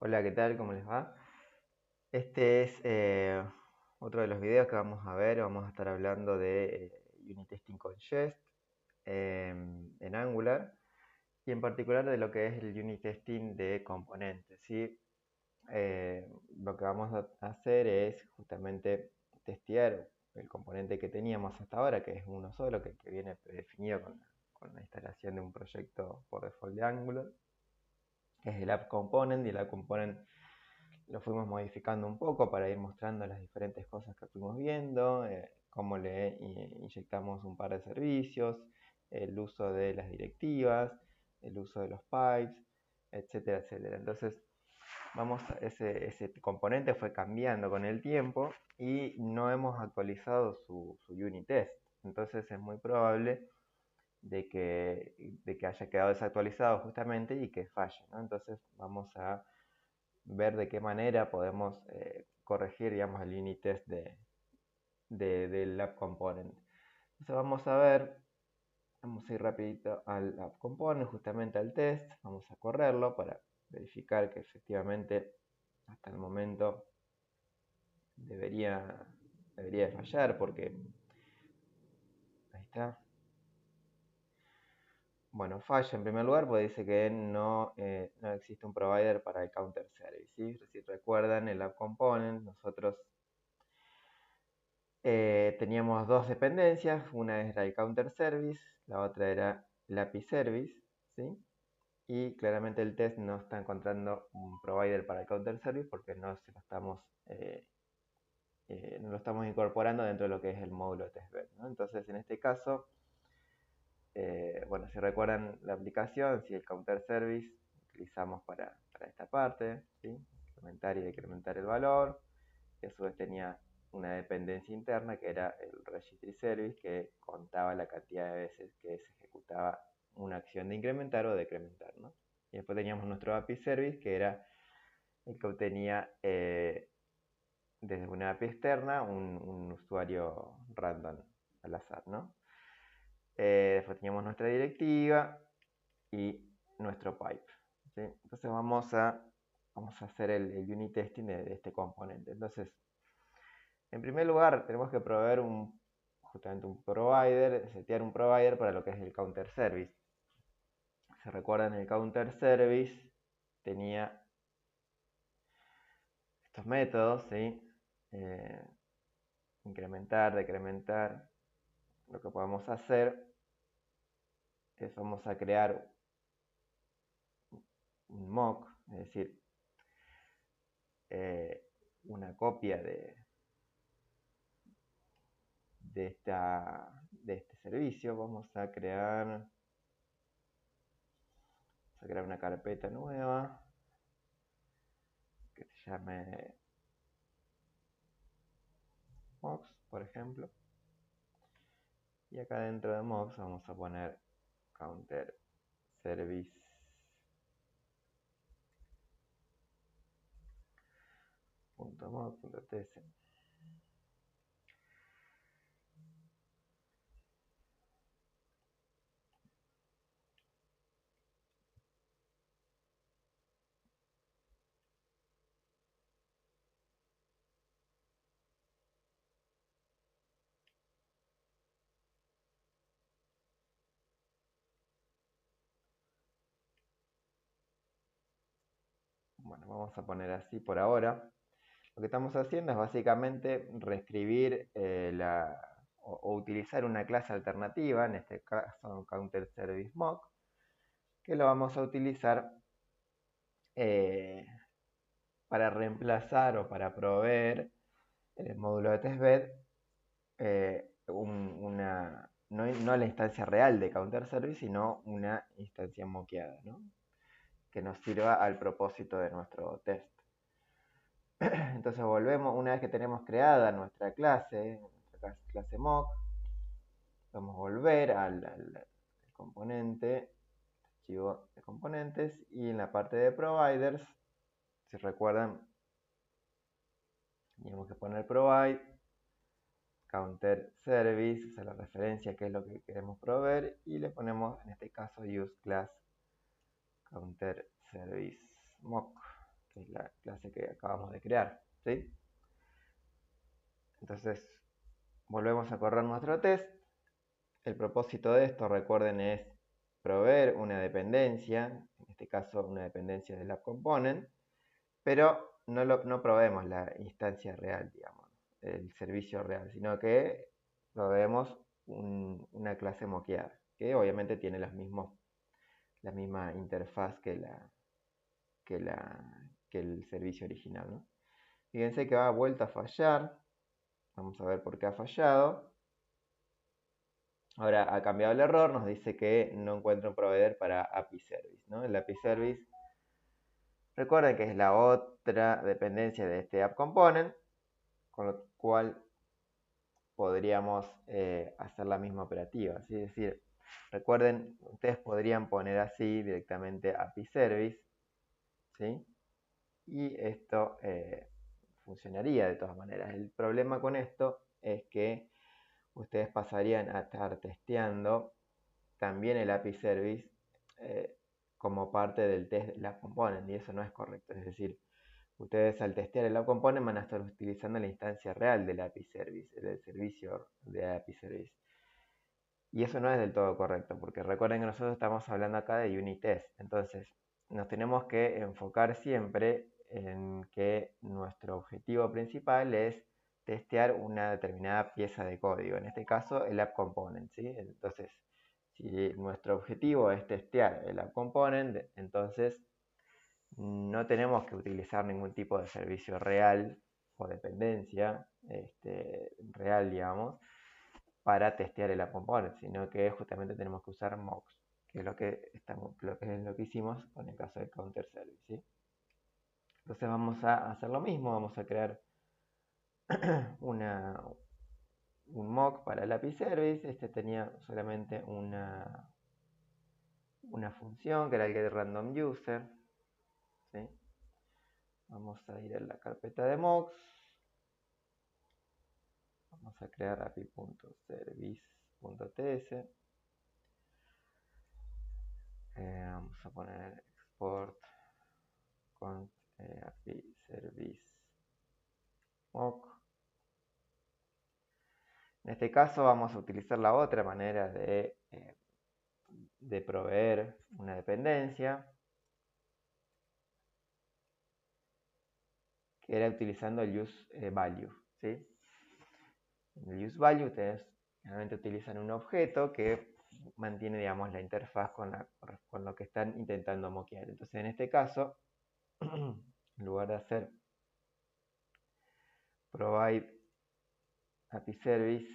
Hola, ¿qué tal? ¿Cómo les va? Este es otro de los videos que vamos a ver. Vamos a estar hablando de Unit Testing con Jest en Angular y en particular de lo que es el Unit Testing de componentes, ¿sí? Lo que vamos a hacer es justamente testear el componente que teníamos hasta ahora, que es uno solo, que viene predefinido con la instalación de un proyecto por default de Angular, que es el App Component, y el App Component lo fuimos modificando un poco para ir mostrando las diferentes cosas que fuimos viendo, cómo le inyectamos un par de servicios, el uso de las directivas, el uso de los pipes, etcétera, etcétera. Entonces, ese componente fue cambiando con el tiempo y no hemos actualizado su unit test. Entonces es muy probable de que haya quedado desactualizado justamente y que falle, ¿no? Entonces vamos a ver de qué manera podemos corregir, digamos, el unit test del app component. Entonces vamos a ir rapidito al app component, justamente al test, vamos a correrlo para verificar que efectivamente hasta el momento debería, debería fallar, porque ahí está. Bueno, falla en primer lugar porque dice que no existe un provider para el counter service, ¿sí? Si recuerdan, el app component nosotros teníamos dos dependencias, una era el counter service, la otra era el API service, ¿sí? Y claramente el test no está encontrando un provider para el counter service porque no lo estamos incorporando dentro de lo que es el módulo testbed, ¿no? Entonces, en este caso, bueno, si recuerdan la aplicación, si el counter service utilizamos para esta parte, ¿sí? Incrementar y decrementar el valor, que a su vez tenía una dependencia interna que era el registry service, que contaba la cantidad de veces que se ejecutaba una acción de incrementar o decrementar, ¿no? Y después teníamos nuestro API service, que era el que obtenía desde una API externa un usuario random al azar, ¿no? Después teníamos nuestra directiva y nuestro pipe, ¿sí? Entonces vamos a hacer el unit testing de este componente. Entonces, en primer lugar, tenemos que proveer justamente un provider, setear un provider para lo que es el counter service. Si recuerdan, el counter service tenía estos métodos, ¿sí? Eh, Incrementar, decrementar. Lo que podemos hacer es vamos a crear un mock, es decir, eh, una copia de este servicio. Vamos a crear una carpeta nueva que se llame mocks, por ejemplo. Y acá dentro de mocks vamos a poner counter service .mock.ts. Bueno, vamos a poner así por ahora. Lo que estamos haciendo es básicamente reescribir o utilizar una clase alternativa, en este caso counter service mock, que lo vamos a utilizar eh, para reemplazar o para proveer en el módulo de testbed no la instancia real de counter service, sino una instancia moqueada, ¿no? Que nos sirva al propósito de nuestro test. Entonces volvemos, una vez que tenemos creada nuestra clase mock, vamos a volver al componente, archivo de componentes, y en la parte de providers, si recuerdan, teníamos que poner provide, counter service, o sea, la referencia que es lo que queremos proveer, y le ponemos en este caso use class counter service mock, que es la clase que acabamos de crear, ¿sí? Entonces, volvemos a correr nuestro test. El propósito de esto, recuerden, es proveer una dependencia, en este caso una dependencia del App Component, pero no proveemos la instancia real, digamos, el servicio real, sino que proveemos una clase moqueada, que obviamente tiene la misma interfaz que el servicio original, ¿no? Fíjense que ha vuelto a fallar. Vamos a ver por qué ha fallado. Ahora ha cambiado el error, nos dice que no encuentra un proveedor para API Service, ¿no? El API Service, recuerden que es la otra dependencia de este App Component, con lo cual podríamos hacer la misma operativa, ¿sí? Es decir, recuerden, ustedes podrían poner así directamente API Service, ¿sí? Y esto funcionaría de todas maneras. El problema con esto es que ustedes pasarían a estar testeando también el API Service como parte del test del App Component, y eso no es correcto. Es decir, ustedes al testear el App Component van a estar utilizando la instancia real del API Service, del servicio de API Service. Y eso no es del todo correcto, porque recuerden que nosotros estamos hablando acá de unit test. Entonces, nos tenemos que enfocar siempre en que nuestro objetivo principal es testear una determinada pieza de código, en este caso el App Component, ¿sí? Entonces, si nuestro objetivo es testear el App Component, entonces no tenemos que utilizar ningún tipo de servicio real o dependencia real, digamos, para testear el App Component, sino que justamente tenemos que usar mocks, que es lo que hicimos con el caso de Counter Service, ¿sí? Entonces vamos a hacer lo mismo, vamos a crear un mock para el API Service. Este tenía solamente una función que era el getRandomUser, ¿sí? Vamos a ir a la carpeta de mocks, vamos a crear api.service.ts, vamos a poner export con API Service mock. En este caso vamos a utilizar la otra manera de proveer una dependencia, que era utilizando el useValue, ¿sí? En el useValue ustedes generalmente utilizan un objeto que mantiene, digamos, la interfaz con lo que están intentando moquear. Entonces, en este caso, en lugar de hacer provide API Service,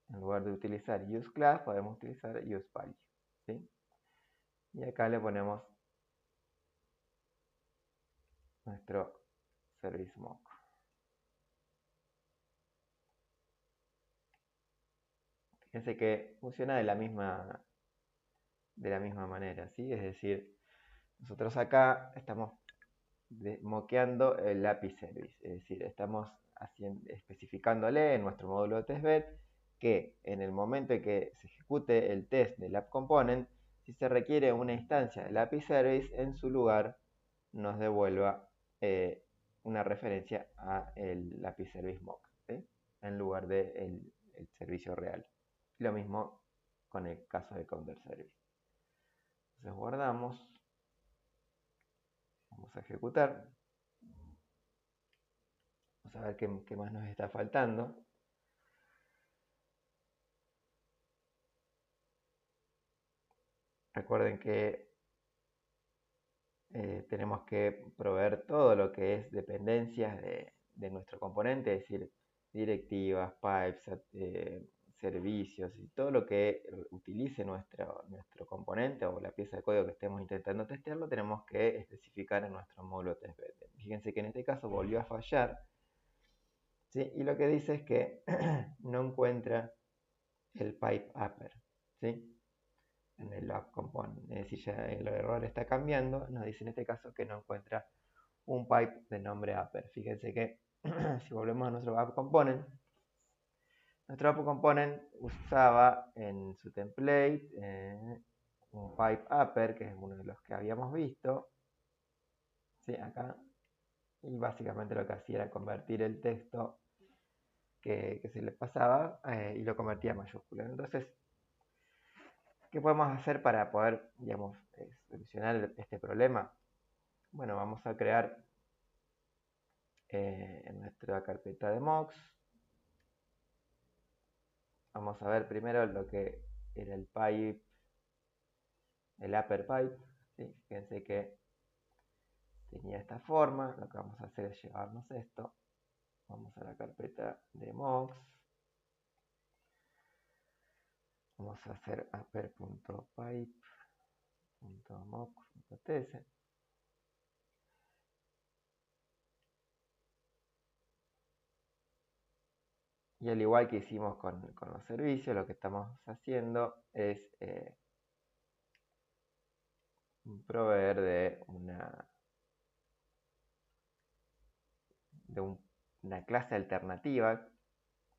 en lugar de utilizar useClass, podemos utilizar useValue, ¿sí? Y acá le ponemos nuestro service mock. Fíjense que funciona de la misma manera, ¿sí? Es decir, nosotros acá estamos moqueando el API Service, es decir, estamos especificándole en nuestro módulo de testbed que en el momento en que se ejecute el test del App Component, si se requiere una instancia del API Service, en su lugar nos devuelva una referencia a el API Service mock, ¿sí? En lugar del servicio real. Lo mismo con el caso de Counter Service. Entonces guardamos, vamos a ejecutar, vamos a ver qué más nos está faltando. Recuerden que tenemos que proveer todo lo que es dependencias de nuestro componente, es decir, directivas, pipes, servicios y todo lo que utilice nuestro componente o la pieza de código que estemos intentando testearlo, tenemos que especificar en nuestro módulo testbed. Fíjense que en este caso volvió a fallar, ¿sí? Y lo que dice es que no encuentra el pipe upper, ¿sí? En el App Component, es decir, ya el error está cambiando, nos dice en este caso que no encuentra un pipe de nombre upper. Fíjense que si volvemos a nuestro App Component, nuestro App Component usaba en su template un pipe upper, que es uno de los que habíamos visto, ¿sí? Acá, y básicamente lo que hacía era convertir el texto que se le pasaba y lo convertía a mayúscula. Entonces, ¿qué podemos hacer para poder, digamos, solucionar este problema? Bueno, vamos a crear en nuestra carpeta de mocks. Vamos a ver primero lo que era el pipe, el upper pipe. ¿Sí? Fíjense que tenía esta forma. Lo que vamos a hacer es llevarnos esto. Vamos a la carpeta de mocks. Vamos a hacer upper.pipe.mock.ts. Y al igual que hicimos con los servicios, lo que estamos haciendo es proveer de una clase alternativa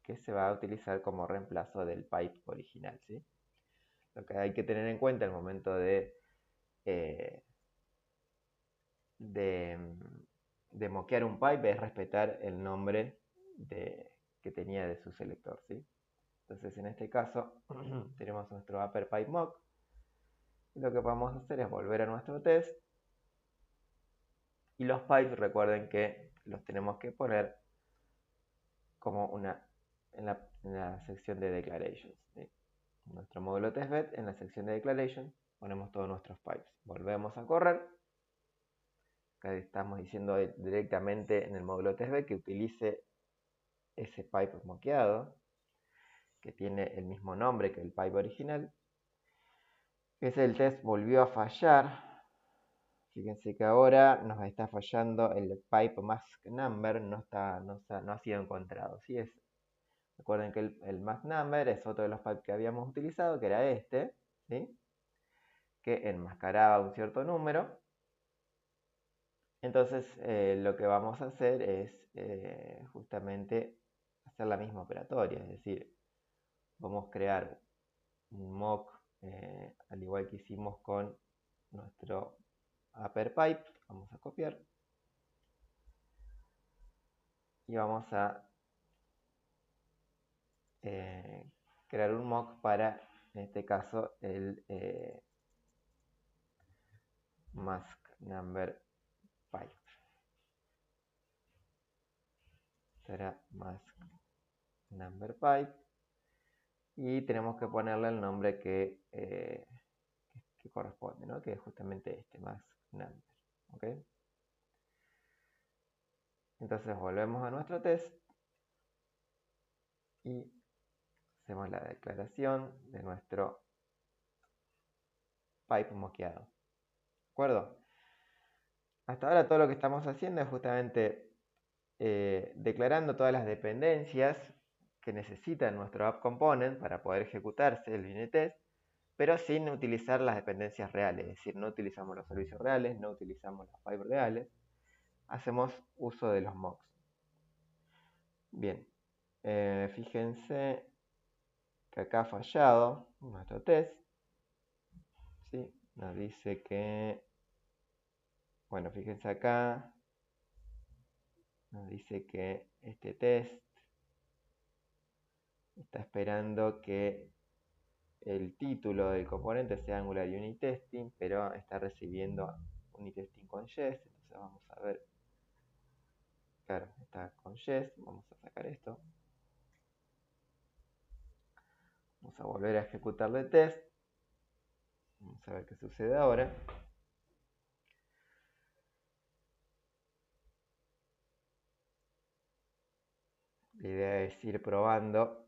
que se va a utilizar como reemplazo del pipe original, ¿sí? Lo que hay que tener en cuenta al momento de moquear un pipe es respetar el nombre que tenía de su selector, ¿sí? Entonces en este caso tenemos nuestro upper pipe mock. Y lo que vamos a hacer es volver a nuestro test. Y los pipes, recuerden que los tenemos que poner como en la sección de declarations, ¿sí? Nuestro módulo testbed, en la sección de declaration, ponemos todos nuestros pipes. Volvemos a correr. Acá estamos diciendo directamente en el módulo testbed que utilice ese pipe moqueado, que tiene el mismo nombre que el pipe original. El test volvió a fallar. Fíjense que ahora nos está fallando el pipe mask number, no ha sido encontrado. ¿Sí? Recuerden que el mask number es otro de los pipes que habíamos utilizado, que era este, ¿sí? Que enmascaraba un cierto número. Entonces lo que vamos a hacer es justamente hacer la misma operatoria, es decir, vamos a crear un mock al igual que hicimos con nuestro upper pipe. Vamos a copiar y vamos a crear un mock para, en este caso, el mask number pipe. Será mask number pipe y tenemos que ponerle el nombre que corresponde, ¿no? Que es justamente este mask number. ¿Ok? Entonces volvemos a nuestro test y hacemos la declaración de nuestro pipe moqueado. ¿De acuerdo? Hasta ahora todo lo que estamos haciendo es justamente declarando todas las dependencias que necesita nuestro app component para poder ejecutarse el unit test, pero sin utilizar las dependencias reales, es decir, no utilizamos los servicios reales, no utilizamos los pipes reales, hacemos uso de los mocks. Bien, fíjense que acá ha fallado nuestro test, ¿sí? Nos dice que, bueno, fíjense acá, nos dice que este test está esperando que el título del componente sea Angular Unit Testing, pero está recibiendo Unit Testing con Jest. Entonces vamos a ver, claro, está con Jest. Vamos a sacar esto, vamos a volver a ejecutarle el test, vamos a ver qué sucede ahora. La idea es ir probando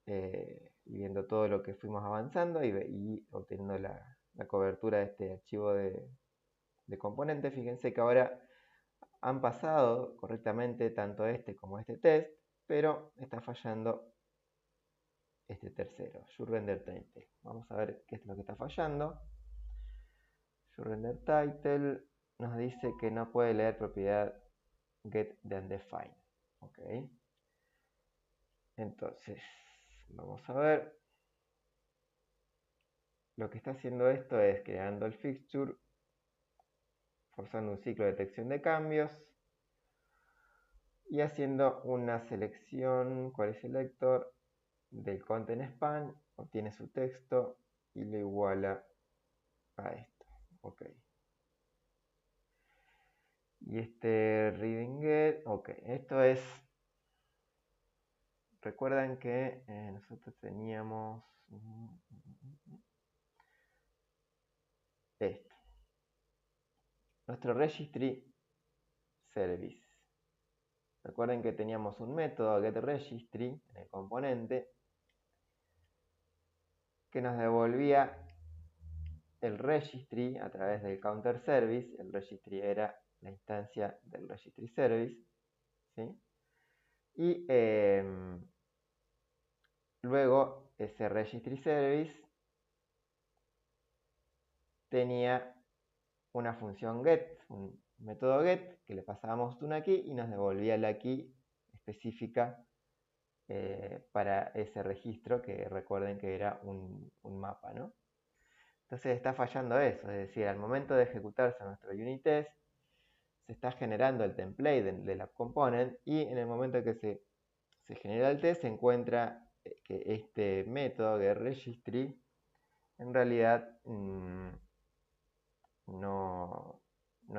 y viendo todo lo que fuimos avanzando y obteniendo la cobertura de este archivo de componentes. Fíjense que ahora han pasado correctamente tanto este como este test, pero está fallando este tercero, should_render_title. Vamos a ver qué es lo que está fallando. should_render_title nos dice que no puede leer propiedad getTheUndefined. Ok. Entonces, vamos a ver. Lo que está haciendo esto es creando el fixture, forzando un ciclo de detección de cambios, y haciendo una selección query selector del content span, obtiene su texto y lo iguala a esto. Ok. Y este reading get, ok, esto es, recuerdan que nosotros teníamos esto, nuestro registry service. Recuerden que teníamos un método getRegistry en el componente que nos devolvía el registry a través del counter service. El registry era la instancia del registry service, ¿sí? Y luego ese registry service tenía una función get, un método get, que le pasábamos una key y nos devolvía la key específica para ese registro, que recuerden que era un mapa, ¿no? Entonces está fallando eso, es decir, al momento de ejecutarse nuestro unit test, se está generando el template del app component y en el momento que se genera el test se encuentra que este método getRegistry en realidad no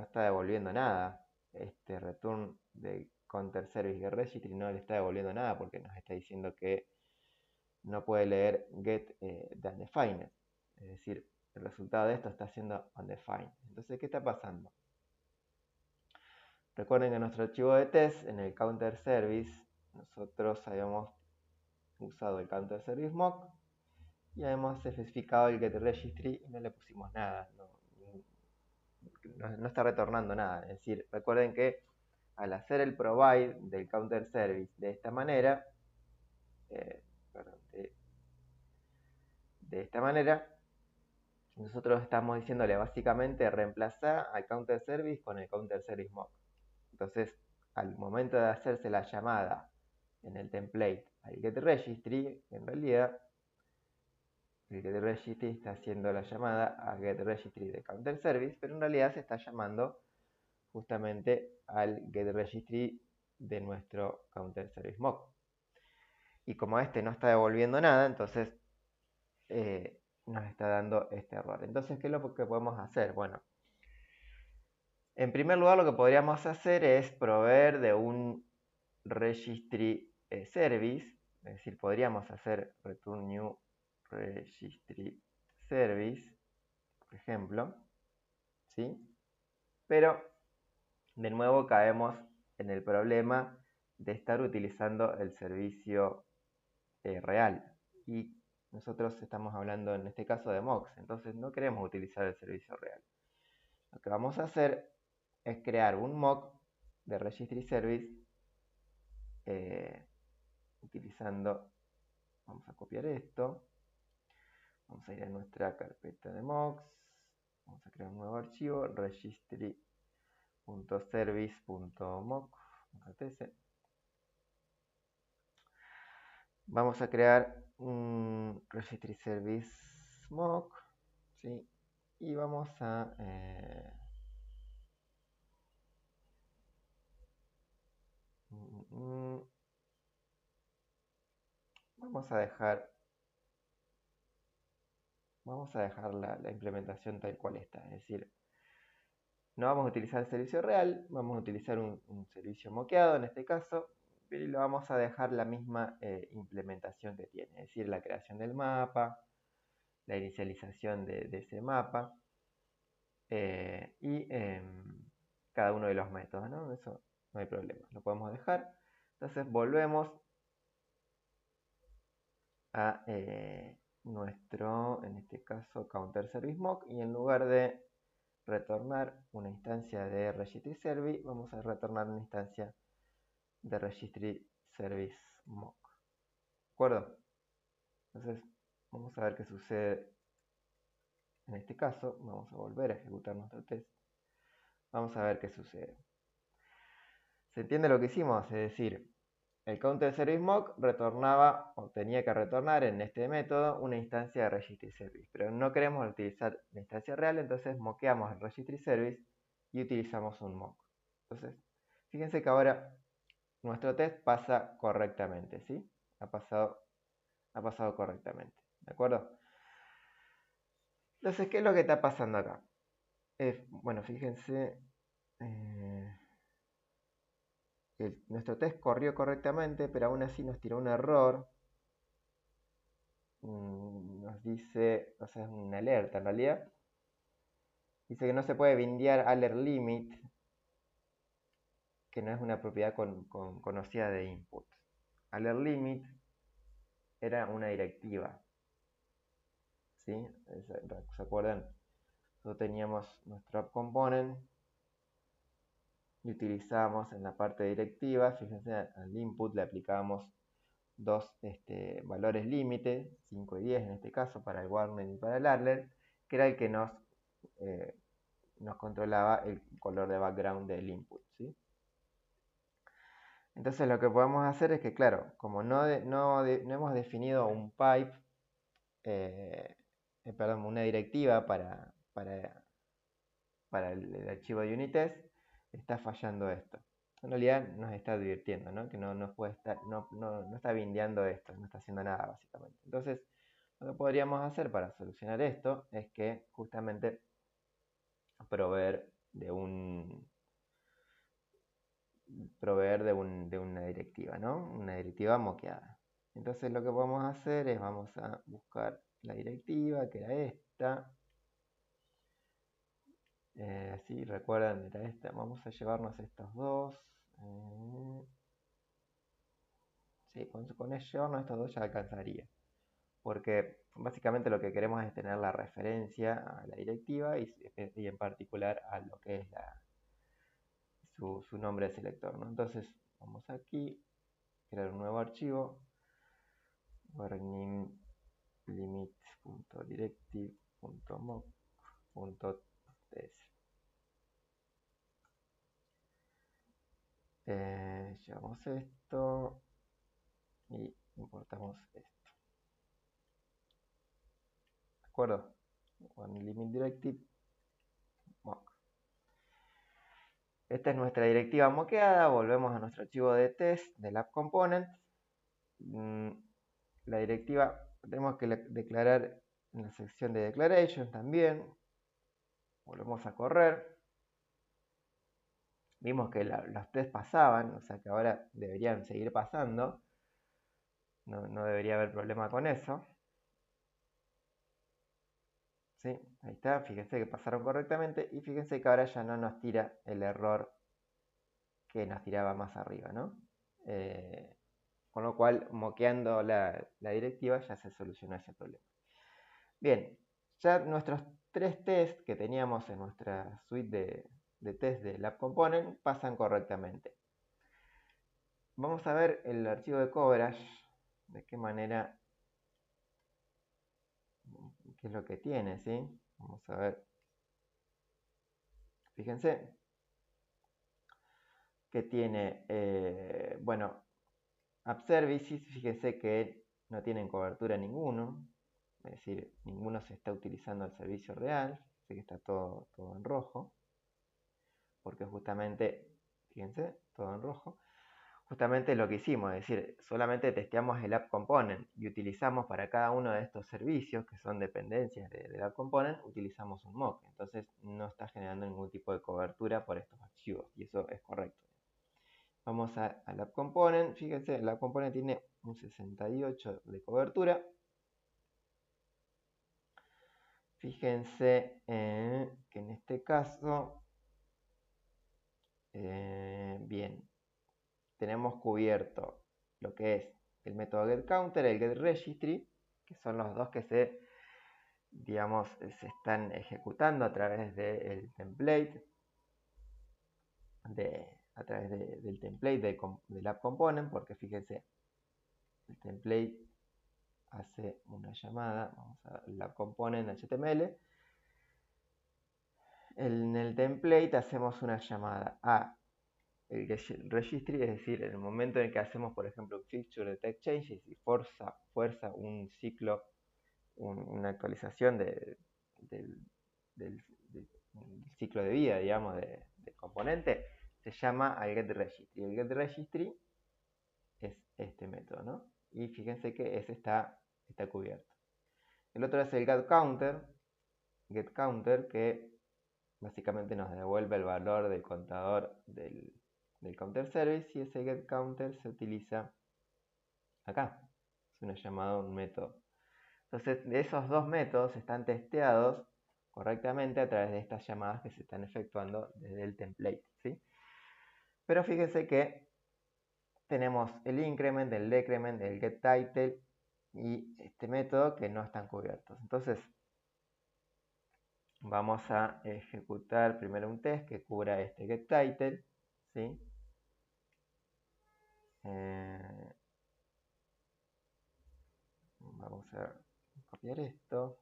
está devolviendo nada. Este return de counter service getRegistry no le está devolviendo nada porque nos está diciendo que no puede leer get the undefined. Es decir, el resultado de esto está siendo undefined. Entonces, ¿qué está pasando? Recuerden que en nuestro archivo de test, en el counter service, nosotros habíamos usado el counter service mock y habíamos especificado el getRegistry y no le pusimos nada. No está retornando nada. Es decir, recuerden que al hacer el provide del counter service de esta manera, nosotros estamos diciéndole básicamente reemplazar al counter service con el counter service mock. Entonces, al momento de hacerse la llamada en el template al getRegistry, en realidad el getRegistry está haciendo la llamada a getRegistry de counter service, pero en realidad se está llamando justamente al getRegistry de nuestro counter service mock. Y como este no está devolviendo nada, entonces nos está dando este error. Entonces, ¿qué es lo que podemos hacer? Bueno, en primer lugar lo que podríamos hacer es proveer de un registry service, es decir, podríamos hacer return new registry service, por ejemplo, ¿sí? Pero de nuevo caemos en el problema de estar utilizando el servicio real. Y nosotros estamos hablando en este caso de mocks, entonces no queremos utilizar el servicio real. Lo que vamos a hacer es crear un mock de registry service utilizando, vamos a copiar esto, vamos a ir a nuestra carpeta de mocks, vamos a crear un nuevo archivo, registry.service.mock.ts. Vamos a crear un registry service mock, ¿sí? Y vamos a dejar la implementación tal cual está, es decir, no vamos a utilizar el servicio real, vamos a utilizar un servicio moqueado en este caso, pero lo vamos a dejar la misma implementación que tiene, es decir, la creación del mapa, la inicialización de ese mapa y cada uno de los métodos, ¿no? Eso no hay problema, lo podemos dejar. Entonces volvemos a nuestro, en este caso, counter service mock, y en lugar de retornar una instancia de registry service, vamos a retornar una instancia de registry service mock. ¿De acuerdo? Entonces, vamos a ver qué sucede en este caso. Vamos a volver a ejecutar nuestro test. Vamos a ver qué sucede. ¿Se entiende lo que hicimos? Es decir, el counter service mock retornaba o tenía que retornar en este método una instancia de registry service, pero no queremos utilizar la instancia real, entonces moqueamos el registry service y utilizamos un mock. Entonces, fíjense que ahora nuestro test pasa correctamente, ¿sí? Ha pasado correctamente, ¿de acuerdo? Entonces, ¿qué es lo que está pasando acá? Bueno, fíjense, nuestro test corrió correctamente, pero aún así nos tiró un error. Nos dice, o sea, es una alerta en realidad. Dice que no se puede bindear alert limit, que no es una propiedad conocida de input. Alert limit era una directiva, ¿sí? ¿Se acuerdan? Nosotros teníamos nuestro app component y utilizábamos en la parte directiva, fíjense, al input le aplicábamos dos valores límite, 5 y 10 en este caso, para el warning y para el alert, que era el que nos controlaba el color de background del input, ¿sí? Entonces lo que podemos hacer es que, claro, como no hemos definido un pipe, perdón, una directiva para el archivo de Unitest, está fallando esto. En realidad nos está advirtiendo, ¿no? Que no puede estar, no está bindeando esto, no está haciendo nada básicamente. Entonces, lo que podríamos hacer para solucionar esto es que justamente proveer de una directiva, ¿no? Una directiva moqueada. Entonces lo que vamos a hacer es, vamos a buscar la directiva, que era esta. Sí, recuerdan, era esta. Vamos a llevarnos estos dos. Sí, con llevarnos estos dos ya alcanzaría. Porque básicamente lo que queremos es tener la referencia a la directiva y en particular a lo que es su nombre de selector, ¿no? Entonces, vamos aquí, crear un nuevo archivo, warning limit.directive.mock.ts. Llevamos esto y importamos esto. ¿De acuerdo? Warning limit directive mock. Esta es nuestra directiva moqueada. Volvemos a nuestro archivo de test del app component. La directiva tenemos que declarar en la sección de declaration también. Volvemos a correr. Vimos que los test pasaban, o sea que ahora deberían seguir pasando. No debería haber problema con eso. ¿Sí? Ahí está, fíjense que pasaron correctamente y fíjense que ahora ya no nos tira el error que nos tiraba más arriba, ¿no? Con lo cual, moqueando la directiva ya se solucionó ese problema. Bien, ya nuestros 3 tests que teníamos en nuestra suite de test del app component pasan correctamente. Vamos a ver el archivo de coverage, de qué manera, qué es lo que tiene, ¿sí? Vamos a ver. Fíjense que tiene, bueno, App Services, fíjense que no tienen cobertura ninguno, es decir, ninguno se está utilizando el servicio real, así que está todo en rojo, porque justamente, fíjense, todo en rojo, justamente lo que hicimos, es decir, solamente testeamos el App Component y utilizamos para cada uno de estos servicios, que son dependencias del App Component, utilizamos un mock, entonces no está generando ningún tipo de cobertura por estos archivos, y eso es correcto. Vamos al App Component, fíjense, el App Component tiene un 68 de cobertura. Fíjense que en este caso, bien, tenemos cubierto lo que es el método getCounter, el getRegistry, que son los dos que se están ejecutando a través del template, a través del template del App Component, porque fíjense, el template hace una llamada, vamos a la component HTML. En el template hacemos una llamada a el registry, es decir, en el momento en que hacemos, por ejemplo, fixture detect changes y fuerza un ciclo, una actualización del ciclo de vida, digamos, del componente, se llama al getRegistry. El getRegistry es este método, ¿no? Y fíjense que ese está cubierto. El otro es el getCounter, que básicamente nos devuelve el valor del contador del counter service, y ese getCounter se utiliza acá. Es una llamada a un método. Entonces, esos dos métodos están testeados correctamente a través de estas llamadas que se están efectuando desde el template, ¿sí? Pero fíjense que tenemos el increment, el decrement, el getTitle y este método que no están cubiertos. Entonces, vamos a ejecutar primero un test que cubra este getTitle, ¿sí? Vamos a copiar esto.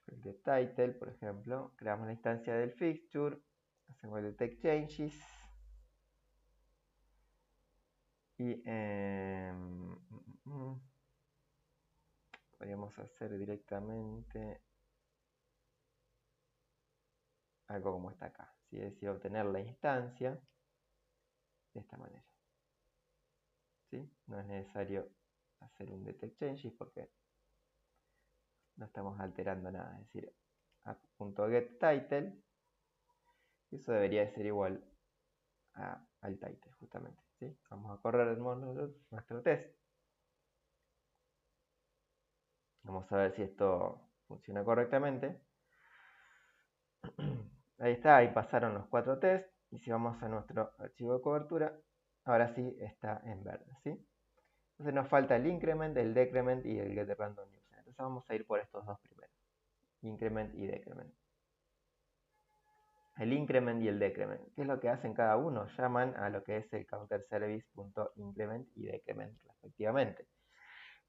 El getTitle, por ejemplo, creamos la instancia del fixture, hacemos el detect changes y podríamos hacer directamente algo como está acá, ¿sí? Es decir, obtener la instancia de esta manera, ¿sí? No es necesario hacer un detect changes porque no estamos alterando nada, es decir, app.getTitle, eso debería ser igual al title justamente, ¿sí? Vamos a correr el módulo nuestro test. Vamos a ver si esto funciona correctamente. Ahí está, ahí pasaron los 4 tests. Y si vamos a nuestro archivo de cobertura, ahora sí está en verde, ¿sí? Entonces nos falta el increment, el decrement y el get random user. Entonces vamos a ir por estos dos primeros, increment y decrement. El increment y el decrement, ¿qué es lo que hacen cada uno? Llaman a lo que es el counter service.increment y decrement respectivamente.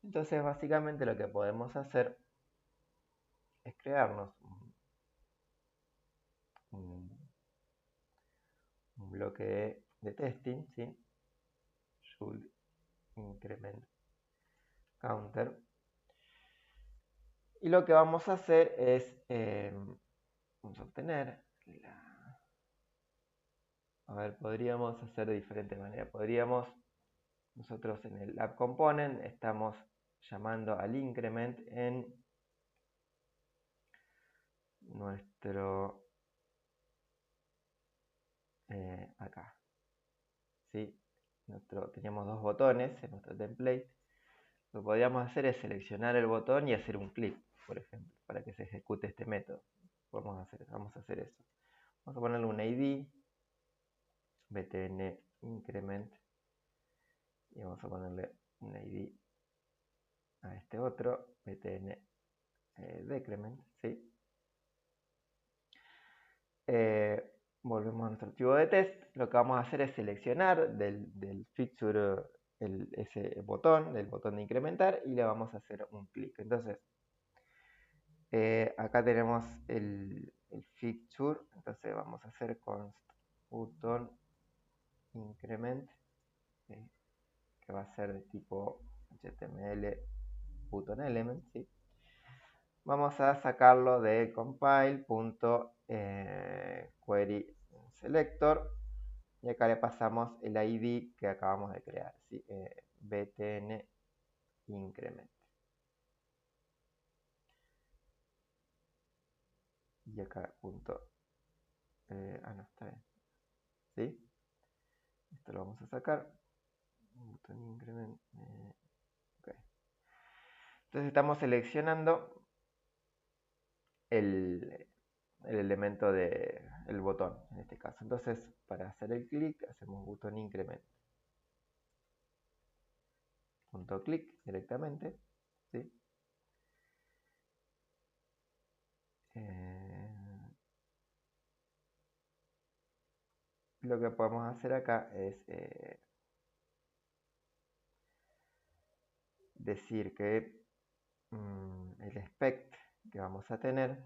Entonces básicamente lo que podemos hacer es crearnos un bloque de testing, ¿sí? Should increment counter. Y lo que vamos a hacer es, vamos a obtener a ver, podríamos hacer de diferente manera. Podríamos, nosotros en el app component estamos llamando al increment en nuestro, acá, ¿sí? Teníamos dos botones en nuestro template. Lo que podríamos hacer es seleccionar el botón y hacer un clic, por ejemplo, para que se ejecute este método. Vamos a hacer eso. Vamos a ponerle un ID, btn increment, y vamos a ponerle un ID a este otro, btn decrement, ¿sí? Volvemos a nuestro archivo de test. Lo que vamos a hacer es seleccionar del fixture ese botón, del botón de incrementar, y le vamos a hacer un clic. Entonces, acá tenemos el fixture, entonces vamos a hacer const button increment, que va a ser de tipo HTML button element, ¿sí? Vamos a sacarlo de compile.query selector, y acá le pasamos el ID que acabamos de crear, ¿sí? btn increment. Y acá punto, no, está bien, ¿sí? Esto lo vamos a sacar, button increment, okay. Entonces estamos seleccionando el elemento del botón en este caso. Entonces, para hacer el clic hacemos botón increment, punto clic directamente, ¿sí? Lo que podemos hacer acá es decir que el expect que vamos a tener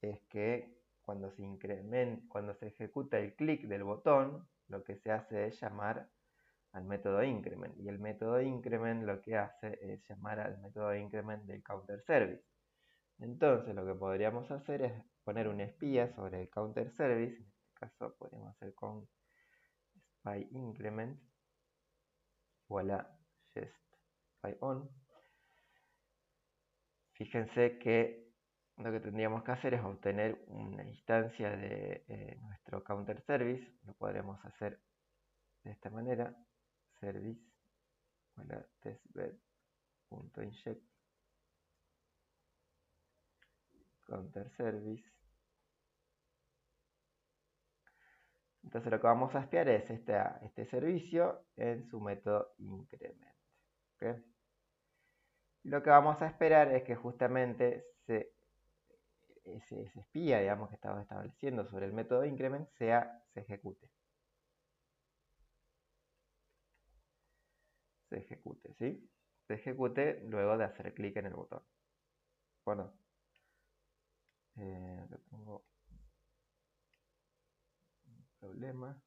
es que cuando se ejecuta el clic del botón, lo que se hace es llamar al método increment, y el método increment lo que hace es llamar al método increment del counter service. Entonces lo que podríamos hacer es poner un espía sobre el counter service, en este caso podríamos hacer con spy increment igual a just spy on. Fíjense que lo que tendríamos que hacer es obtener una instancia de nuestro counter service. Lo podremos hacer de esta manera: service testbed.inject counter service. Entonces lo que vamos a espiar es este servicio en su método increment. ¿Okay? Lo que vamos a esperar es que justamente ese espía, digamos, que estamos estableciendo sobre el método increment se ejecute. Se ejecute, ¿sí? Se ejecute luego de hacer clic en el botón. Bueno, tengo un problema.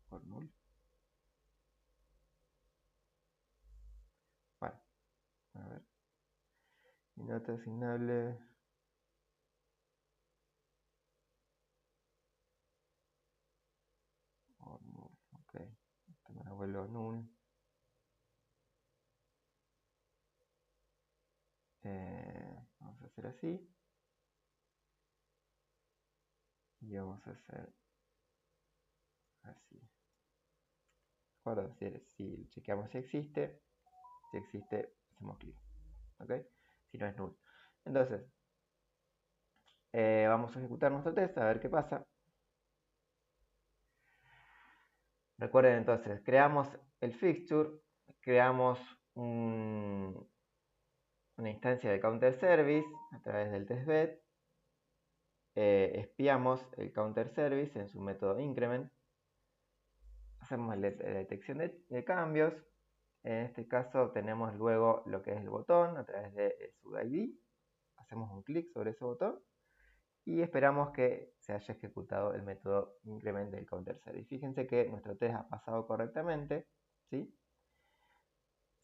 Por null. Bueno, a ver. Mi nota asignable. Por null. Ok. Esto me lo vuelvo null. Vamos a hacer así. Y vamos a hacer así. ¿De acuerdo? Si chequeamos si existe hacemos clic. ¿Ok? Si no es null. Entonces, vamos a ejecutar nuestro test a ver qué pasa. Recuerden entonces, creamos el fixture, creamos una instancia de counter service a través del testbed, espiamos el counter service en su método increment, hacemos la detección de cambios. En este caso tenemos luego lo que es el botón a través de su ID, hacemos un clic sobre ese botón y esperamos que se haya ejecutado el método increment del counter service. Fíjense que nuestro test ha pasado correctamente, ¿sí?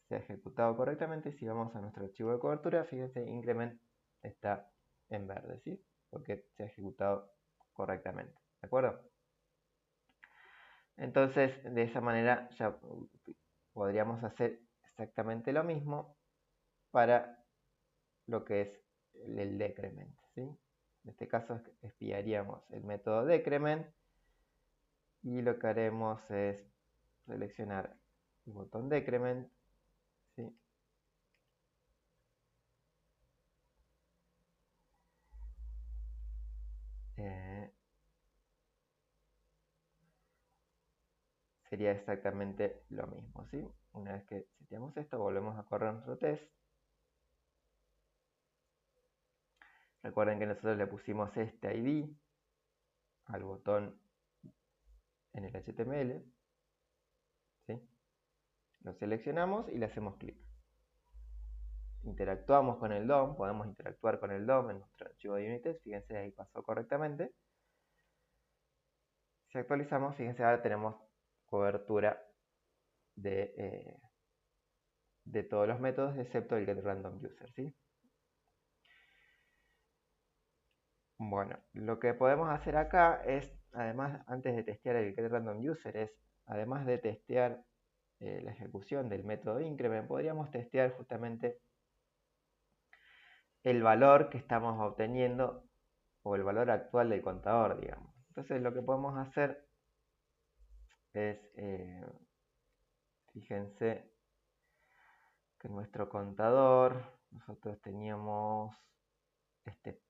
Se ha ejecutado correctamente. Si vamos a nuestro archivo de cobertura, fíjense, increment está en verde, ¿sí? Porque se ha ejecutado correctamente, ¿de acuerdo? Entonces, de esa manera ya podríamos hacer exactamente lo mismo para lo que es el decrement, ¿sí? En este caso espiaríamos el método decrement y lo que haremos es seleccionar el botón decrement, ¿sí? Sería exactamente lo mismo, ¿sí? Una vez que seteamos esto, volvemos a correr nuestro test. Recuerden que nosotros le pusimos este ID al botón en el HTML, ¿sí? Lo seleccionamos y le hacemos clic. Interactuamos con el DOM, podemos interactuar con el DOM en nuestro archivo de Unit-Test, fíjense ahí pasó correctamente. Si actualizamos, fíjense ahora tenemos cobertura de todos los métodos excepto el getRandomUser, ¿sí? Bueno, lo que podemos hacer acá es, además, antes de testear el getRandomUser, es, además de testear la ejecución del método increment, podríamos testear justamente el valor que estamos obteniendo o el valor actual del contador, digamos. Entonces lo que podemos hacer es, fíjense que en nuestro contador nosotros teníamos este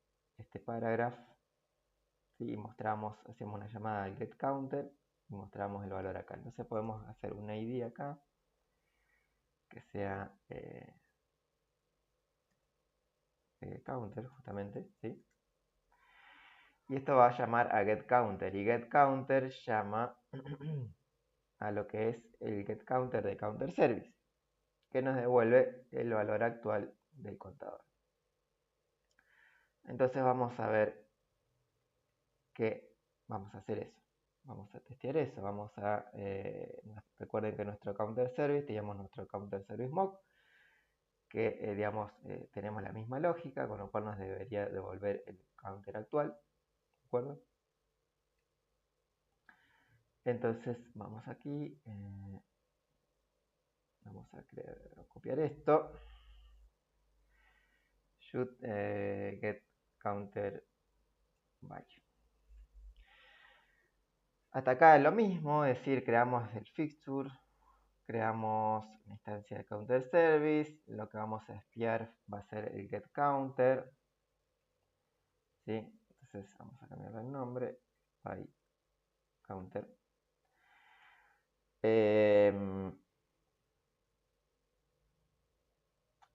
parágrafo, ¿sí? Y hacemos una llamada al getCounter y mostramos el valor acá. Entonces podemos hacer un ID acá que sea counter justamente, ¿sí? Y esto va a llamar a getCounter y getCounter llama a lo que es el getCounter de counter service, que nos devuelve el valor actual del contador. Entonces vamos a ver que vamos a hacer eso. vamos a testear eso. Recuerden que nuestro counter service, teníamos nuestro counter service mock, que digamos tenemos la misma lógica, con lo cual nos debería devolver el counter actual, ¿de acuerdo? Entonces vamos aquí, vamos a copiar esto, should get counter value. Hasta acá es lo mismo, es decir, creamos el fixture, creamos la instancia de counter service, lo que vamos a espiar va a ser el get counter, ¿sí? Entonces vamos a cambiarle el nombre, by counter.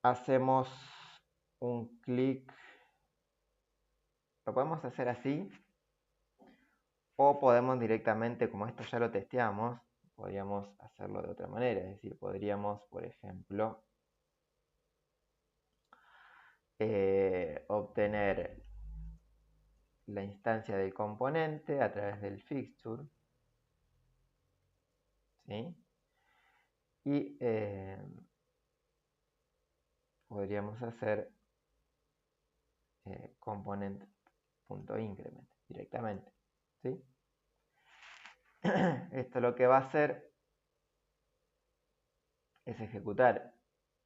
Hacemos un clic, lo podemos hacer así, o podemos directamente, como esto ya lo testeamos, podríamos hacerlo de otra manera, es decir, podríamos, por ejemplo, obtener la instancia del componente a través del fixture, ¿sí? Y podríamos hacer component.increment directamente, ¿sí? Esto lo que va a hacer es ejecutar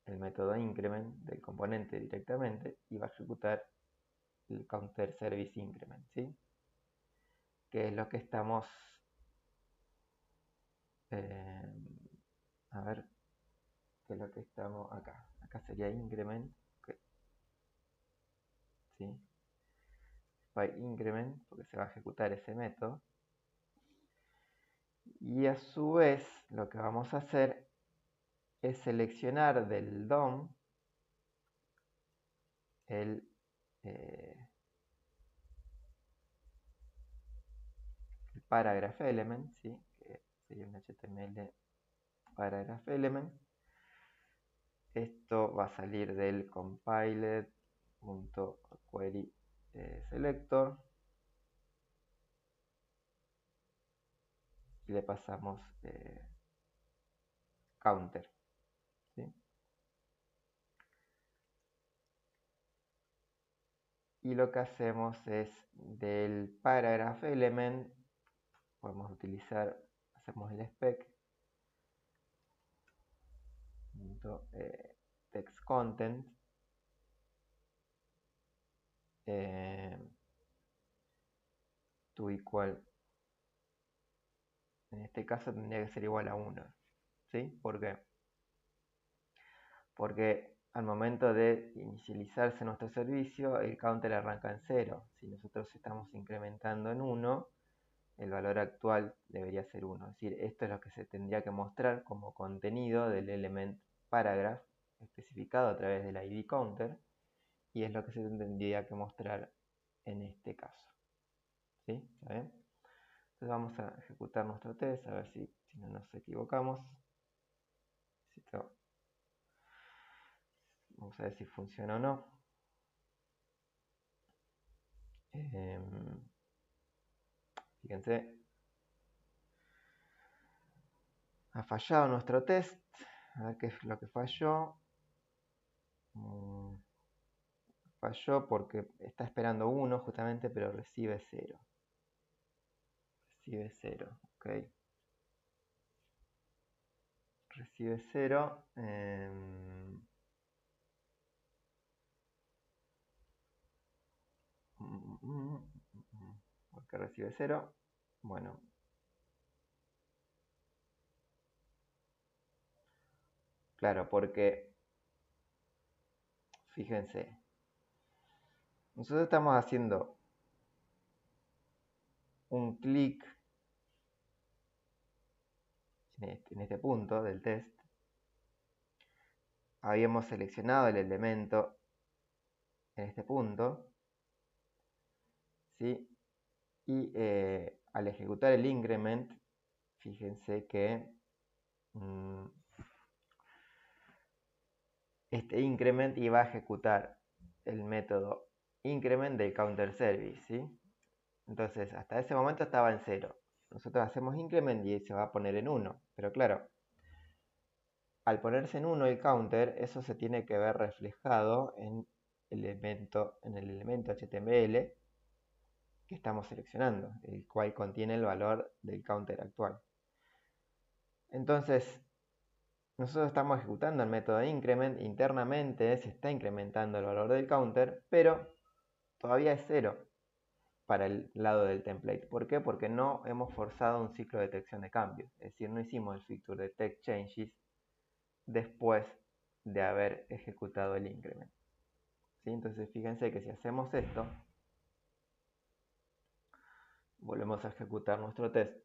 el método increment del componente directamente y va a ejecutar el counter service increment, ¿sí? Que es lo que estamos a ver, que es lo que estamos acá sería increment, okay. ¿Sí? By increment, porque se va a ejecutar ese método, y a su vez lo que vamos a hacer es seleccionar del DOM el paragraph element, ¿sí? Que sería un HTML paragraph element. Esto va a salir del compiled.query selector y le pasamos counter, ¿sí? Y lo que hacemos es del paragraph element, podemos utilizar, hacemos el spec text content to equal, en este caso tendría que ser igual a 1, ¿sí? ¿Por qué? Porque al momento de inicializarse nuestro servicio, el counter arranca en 0. Si nosotros estamos incrementando en 1, el valor actual debería ser 1. Es decir, esto es lo que se tendría que mostrar como contenido del element paragraph especificado a través del ID counter, y es lo que se tendría que mostrar en este caso, ¿sí? ¿Está bien? Entonces vamos a ejecutar nuestro test, a ver si no nos equivocamos. Vamos a ver si funciona o no. Fíjense, ha fallado nuestro test. A ver qué es lo que falló. Falló porque está esperando 1 justamente, pero recibe 0. Recibe 0, ok. Recibe 0. ¿Por qué recibe 0? Bueno. Claro, porque fíjense, nosotros estamos haciendo un clic en este punto del test. Habíamos seleccionado el elemento en este punto, ¿sí? Y al ejecutar el increment, fíjense que este increment iba a ejecutar el método increment del counter service, ¿sí? Entonces hasta ese momento estaba en 0. nosotros hacemos increment y se va a poner en 1. Pero claro, al ponerse en 1 el counter, eso se tiene que ver reflejado en el elemento HTML que estamos seleccionando, el cual contiene el valor del counter actual. Entonces, nosotros estamos ejecutando el método increment, internamente se está incrementando el valor del counter, pero todavía es 0 para el lado del template. ¿Por qué? Porque no hemos forzado un ciclo de detección de cambios, es decir, no hicimos el feature detect changes después de haber ejecutado el increment. ¿Sí? Entonces fíjense que si hacemos esto, volvemos a ejecutar nuestro test.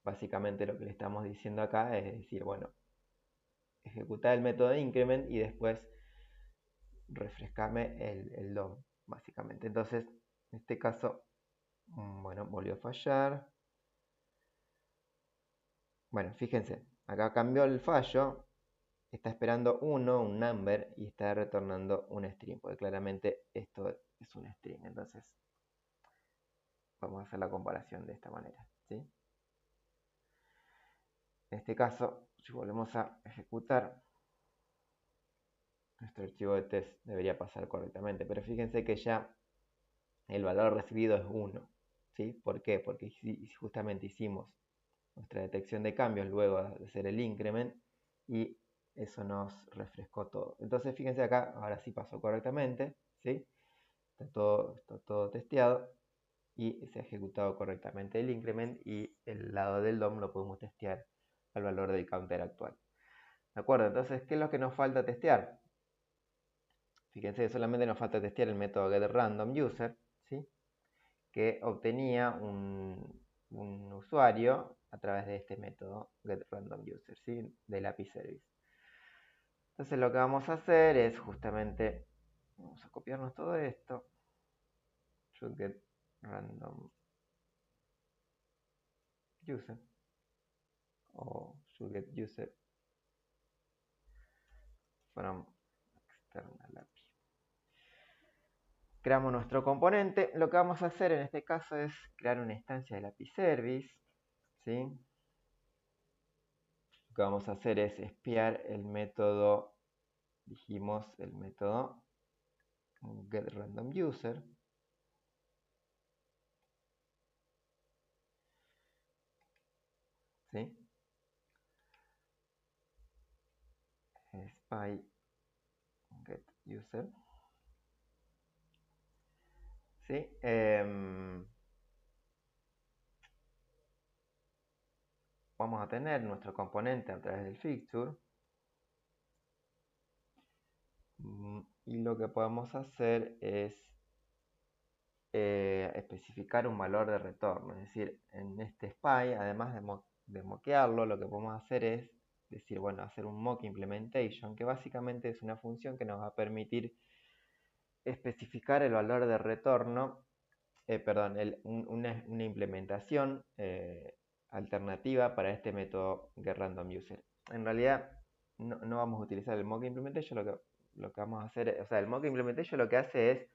Básicamente lo que le estamos diciendo acá es decir, bueno, ejecutar el método de increment y después refrescame el DOM, básicamente. Entonces, en este caso, bueno, volvió a fallar. Bueno, fíjense, acá cambió el fallo, está esperando 1, un number, y está retornando un string, porque claramente esto es un string. Entonces, vamos a hacer la comparación de esta manera, ¿sí? En este caso, si volvemos a ejecutar, nuestro archivo de test debería pasar correctamente, pero fíjense que ya el valor recibido es 1, ¿sí? ¿Por qué? Porque justamente hicimos nuestra detección de cambios luego de hacer el increment y eso nos refrescó todo. Entonces fíjense acá, ahora sí pasó correctamente, ¿sí? Está todo testeado y se ha ejecutado correctamente el increment y el lado del DOM lo podemos testear al valor del counter actual. ¿De acuerdo? Entonces, ¿qué es lo que nos falta testear? Fíjense, solamente nos falta testear el método getRandomUser, ¿sí? Que obtenía un usuario a través de este método getRandomUser, ¿sí? Del API Service. Entonces lo que vamos a hacer es justamente, vamos a copiarnos todo esto, getRandomUser o getUser from external API. Creamos nuestro componente. Lo que vamos a hacer en este caso es crear una instancia del API Service, ¿sí? Lo que vamos a hacer es espiar el método, dijimos el método getRandomUser. ¿Sí? Spy getUser. ¿Sí? Vamos a tener nuestro componente a través del fixture. Y lo que podemos hacer es especificar un valor de retorno. Es decir, en este spy, además de moquearlo, lo que podemos hacer es decir, bueno, hacer un mock implementation, que básicamente es una función que nos va a permitir especificar el valor de retorno, perdón, una implementación alternativa para este método getRandomUser. En realidad no vamos a utilizar el mock implementation, lo que vamos a hacer, o sea, el mock implementation lo que hace es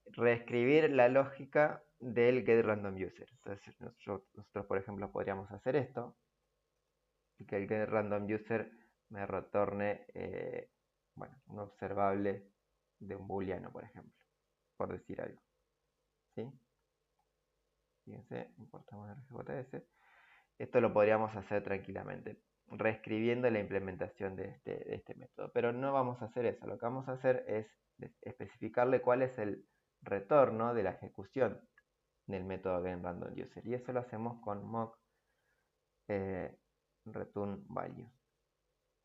reescribir la lógica del getRandomUser. Entonces nosotros, por ejemplo, podríamos hacer esto, y que el getRandomUser me retorne bueno, un observable de un booleano, por ejemplo, por decir algo. ¿Sí? Fíjense, importamos el RGJS. Esto lo podríamos hacer tranquilamente, reescribiendo la implementación de este método. Pero no vamos a hacer eso. Lo que vamos a hacer es especificarle cuál es el retorno de la ejecución del método getRandomUser. Y eso lo hacemos con mock return value.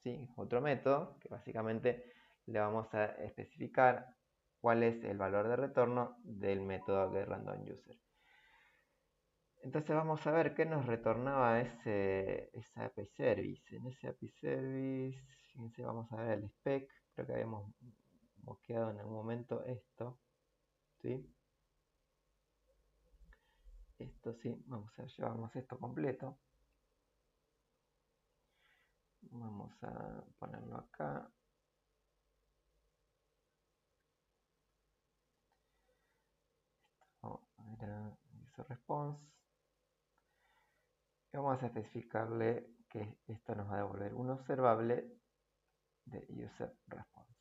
¿Sí? Otro método que básicamente le vamos a especificar cuál es el valor de retorno del método getRandomUser. Entonces vamos a ver qué nos retornaba esa API Service. En ese API Service, fíjense, vamos a ver el spec. Creo que habíamos mosqueado en algún momento esto. ¿Sí? Esto sí, vamos a llevarnos esto completo. Vamos a ponerlo acá. Era user response. vamos a especificarle que esto nos va a devolver un observable de user response.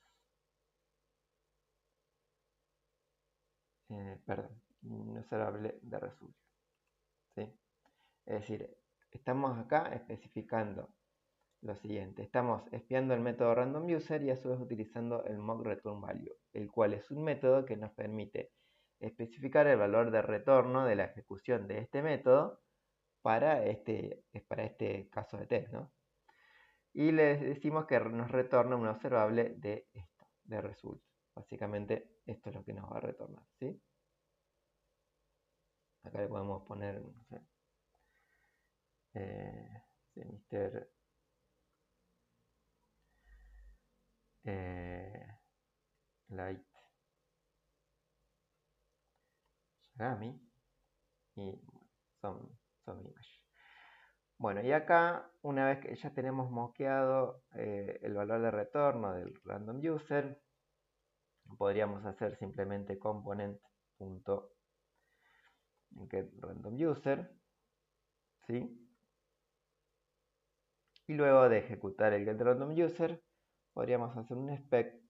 Perdón, un observable de result. ¿Sí? Es decir, estamos acá especificando lo siguiente. Estamos espiando el método randomUser y a su vez utilizando el mockReturnValue, el cual es un método que nos permite especificar el valor de retorno de la ejecución de este método para este caso de test, ¿no? Y le decimos que nos retorna un observable de esto, de result. Básicamente esto es lo que nos va a retornar, ¿sí? Acá le podemos poner, no sé, Mr. Light Yagami y some image. Bueno, y acá, una vez que ya tenemos mosqueado el valor de retorno del random user, podríamos hacer simplemente component.getRandomUser, ¿sí? Y luego de ejecutar el getRandomUser, podríamos hacer un spec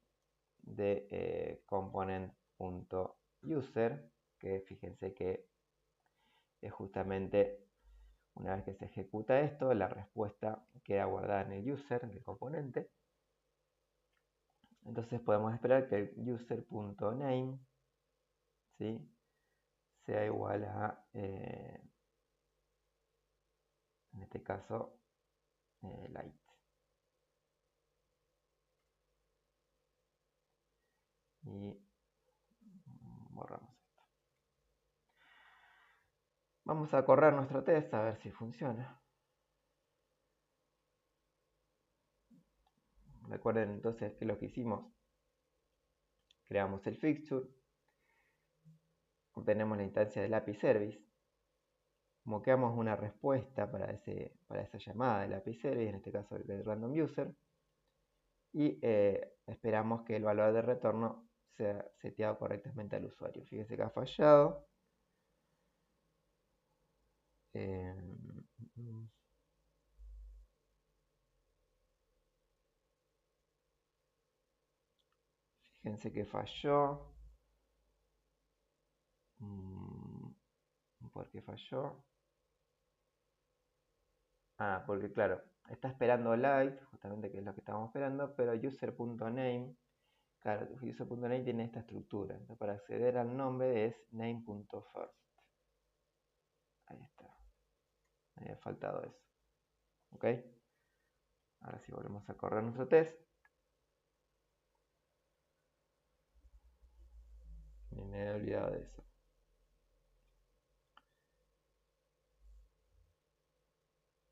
de component.user, que fíjense que es justamente una vez que se ejecuta esto, la respuesta queda guardada en el user, en el componente. Entonces podemos esperar que el user.name, ¿sí?, sea igual a, en este caso, light. Y borramos esto. Vamos a correr nuestro test a ver si funciona. Recuerden entonces que lo que hicimos, creamos el fixture, obtenemos la instancia del API service, moqueamos una respuesta para esa llamada del API service, en este caso el random user, y esperamos que el valor de retorno sea seteado correctamente al usuario. Fíjense que ha fallado. Fíjense que falló. ¿Por qué falló? Porque claro, está esperando light, justamente que es lo que estábamos esperando, pero user.name, claro, user.name tiene esta estructura. Entonces, para acceder al nombre es name.first. Ahí está. Me había faltado eso. ¿Ok? Ahora sí volvemos a correr nuestro test. Me había olvidado de eso.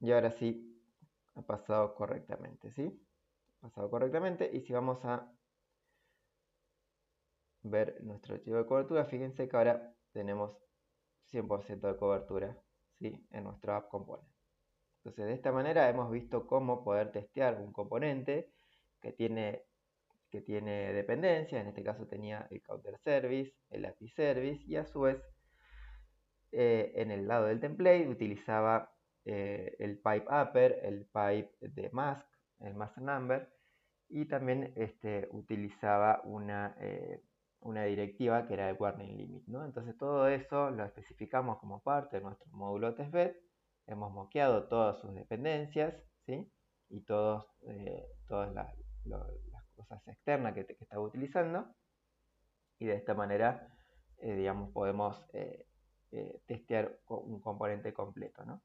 Y ahora sí, ha pasado correctamente, ¿sí? Ha pasado correctamente. Y si vamos a ver nuestro archivo de cobertura, fíjense que ahora tenemos 100% de cobertura, ¿sí?, en nuestro app component. Entonces, de esta manera hemos visto cómo poder testear un componente que tiene dependencias. En este caso tenía el counter service, el API service, y a su vez en el lado del template utilizaba el pipe upper, el pipe de mask, el mask number, y también utilizaba una directiva que era el warning limit, ¿no? Entonces todo eso lo especificamos como parte de nuestro módulo testbed. Hemos moqueado todas sus dependencias, ¿sí?, y todas las cosas externas que estaba utilizando, y de esta manera, digamos, podemos testear un componente completo, ¿no?